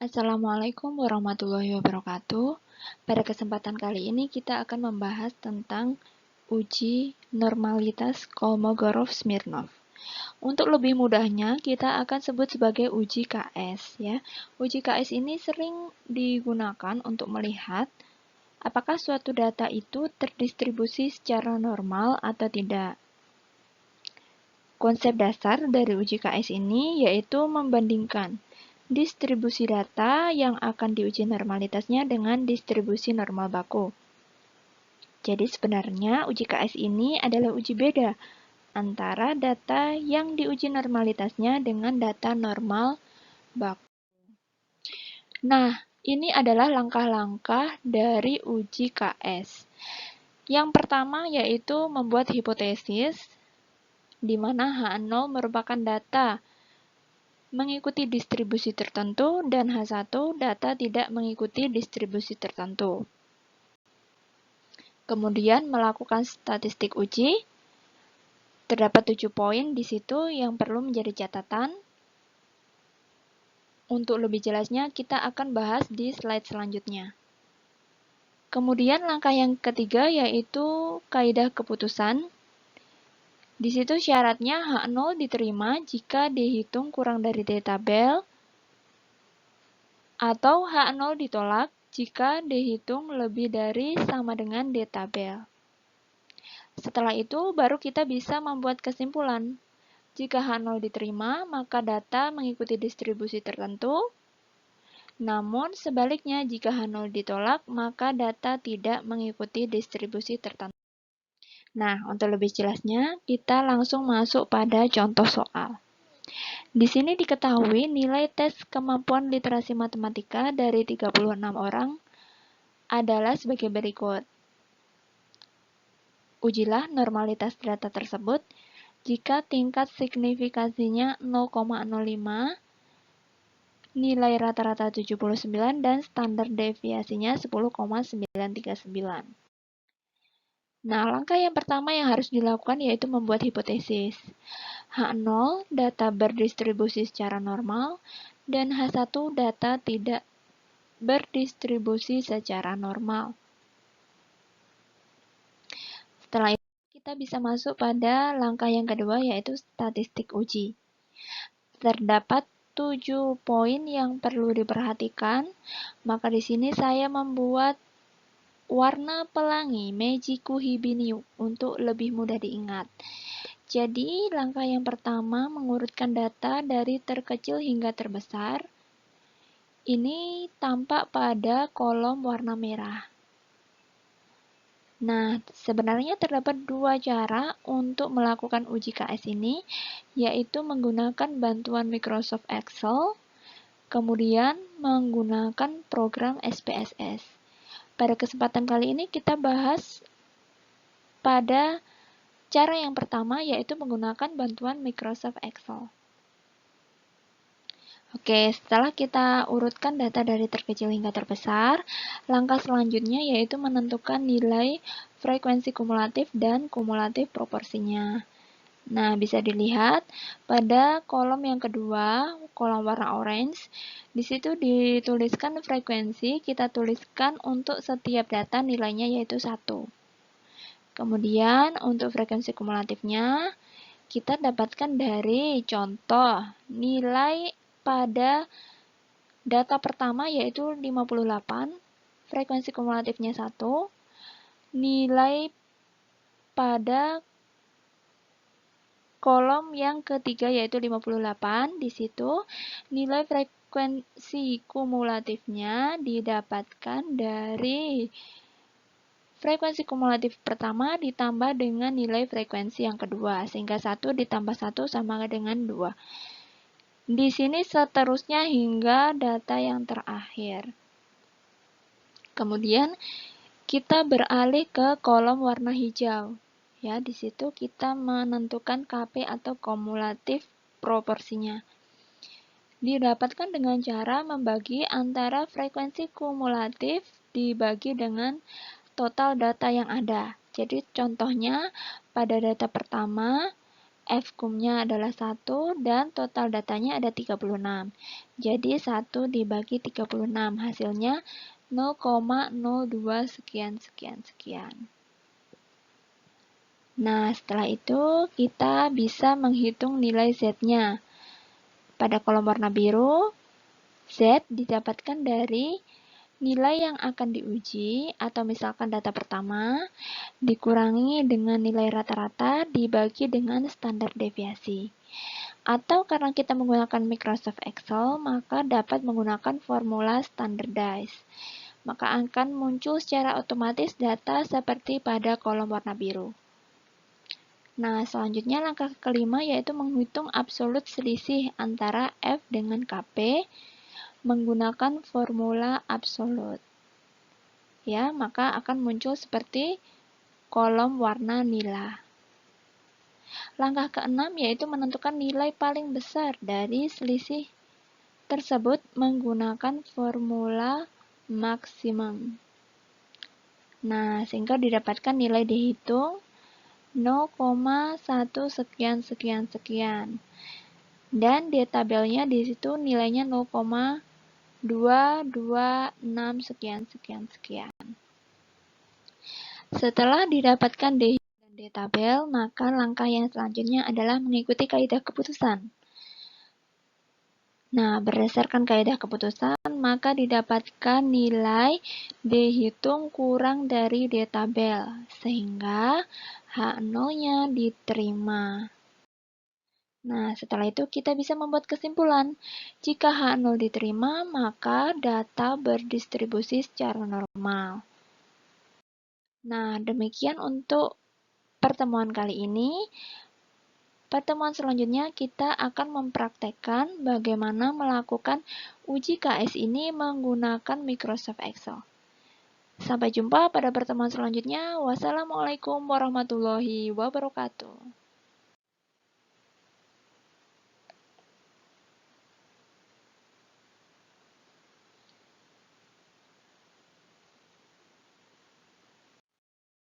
Assalamualaikum warahmatullahi wabarakatuh. Pada kesempatan kali ini kita akan membahas tentang uji normalitas Kolmogorov-Smirnov. Untuk lebih mudahnya, kita akan sebut sebagai uji KS ya. Uji KS ini sering digunakan untuk melihat apakah suatu data itu terdistribusi secara normal atau tidak. Konsep dasar dari uji KS ini yaitu membandingkan distribusi data yang akan diuji normalitasnya dengan distribusi normal baku. Jadi sebenarnya uji KS ini adalah uji beda antara data yang diuji normalitasnya dengan data normal baku. Nah, ini adalah langkah-langkah dari uji KS. Yang pertama yaitu membuat hipotesis, di mana H0 merupakan data mengikuti distribusi tertentu dan H1 data tidak mengikuti distribusi tertentu. Kemudian melakukan statistik uji. Terdapat 7 poin di situ yang perlu menjadi catatan. Untuk lebih jelasnya kita akan bahas di slide selanjutnya. Kemudian langkah yang ketiga yaitu kaidah keputusan. Di situ syaratnya H0 diterima jika dihitung kurang dari D tabel atau H0 ditolak jika dihitung lebih dari sama dengan D tabel. Setelah itu baru kita bisa membuat kesimpulan. Jika H0 diterima, maka data mengikuti distribusi tertentu. Namun sebaliknya jika H0 ditolak, maka data tidak mengikuti distribusi tertentu. Nah, untuk lebih jelasnya, kita langsung masuk pada contoh soal. Di sini diketahui nilai tes kemampuan literasi matematika dari 36 orang adalah sebagai berikut. Ujilah normalitas data tersebut jika tingkat signifikasinya 0,05, nilai rata-rata 79, dan standar deviasinya 10,939. Nah, langkah yang pertama yang harus dilakukan yaitu membuat hipotesis. H0 data berdistribusi secara normal dan H1 data tidak berdistribusi secara normal. Setelah itu kita bisa masuk pada langkah yang kedua yaitu statistik uji. Terdapat 7 poin yang perlu diperhatikan, maka di sini saya membuat warna pelangi Meiji-ku Hibiniu untuk lebih mudah diingat. Jadi, langkah yang pertama mengurutkan data dari terkecil hingga terbesar. Ini tampak pada kolom warna merah. Nah, sebenarnya terdapat 2 cara untuk melakukan uji KS ini, yaitu menggunakan bantuan Microsoft Excel, kemudian menggunakan program SPSS. Pada kesempatan kali ini kita bahas pada cara yang pertama, yaitu menggunakan bantuan Microsoft Excel. Oke, setelah kita urutkan data dari terkecil hingga terbesar, langkah selanjutnya yaitu menentukan nilai frekuensi kumulatif dan kumulatif proporsinya. Nah, bisa dilihat pada kolom yang kedua, kolom warna orange, di situ dituliskan frekuensi, kita tuliskan untuk setiap data nilainya yaitu 1. Kemudian untuk frekuensi kumulatifnya, kita dapatkan dari contoh nilai pada data pertama yaitu 58, frekuensi kumulatifnya 1, nilai pada kolom yang ketiga yaitu 58, di situ nilai frekuensi kumulatifnya didapatkan dari frekuensi kumulatif pertama ditambah dengan nilai frekuensi yang kedua, sehingga 1 ditambah 1 sama dengan 2. Di sini seterusnya hingga data yang terakhir. Kemudian kita beralih ke kolom warna hijau. Ya, di situ kita menentukan KP atau kumulatif proporsinya. Didapatkan dengan cara membagi antara frekuensi kumulatif dibagi dengan total data yang ada. Jadi contohnya pada data pertama Fkum-nya adalah 1 dan total datanya ada 36. Jadi 1 dibagi 36 hasilnya 0,02 sekian sekian sekian. Nah, setelah itu kita bisa menghitung nilai Z-nya. Pada kolom warna biru, Z didapatkan dari nilai yang akan diuji, atau misalkan data pertama, dikurangi dengan nilai rata-rata dibagi dengan standar deviasi. Atau karena kita menggunakan Microsoft Excel, maka dapat menggunakan formula standardized. Maka akan muncul secara otomatis data seperti pada kolom warna biru. Nah, selanjutnya langkah kelima yaitu menghitung absolut selisih antara F dengan KP menggunakan formula absolut. Ya, maka akan muncul seperti kolom warna nila. Langkah keenam yaitu menentukan nilai paling besar dari selisih tersebut menggunakan formula maksimum. Nah, sehingga didapatkan nilai dihitung 0,1 sekian sekian sekian. Dan di tabelnya di situ nilainya 0,226 sekian sekian sekian. Setelah didapatkan D dan D tabel, maka langkah yang selanjutnya adalah mengikuti kaidah keputusan. Nah, berdasarkan kaidah keputusan, maka didapatkan nilai dihitung kurang dari D tabel, sehingga H0-nya diterima. Nah, setelah itu kita bisa membuat kesimpulan. Jika H0 diterima, maka data berdistribusi secara normal. Nah, demikian untuk pertemuan kali ini. Pertemuan selanjutnya kita akan mempraktekkan bagaimana melakukan uji KS ini menggunakan Microsoft Excel. Sampai jumpa pada pertemuan selanjutnya. Wassalamualaikum warahmatullahi wabarakatuh.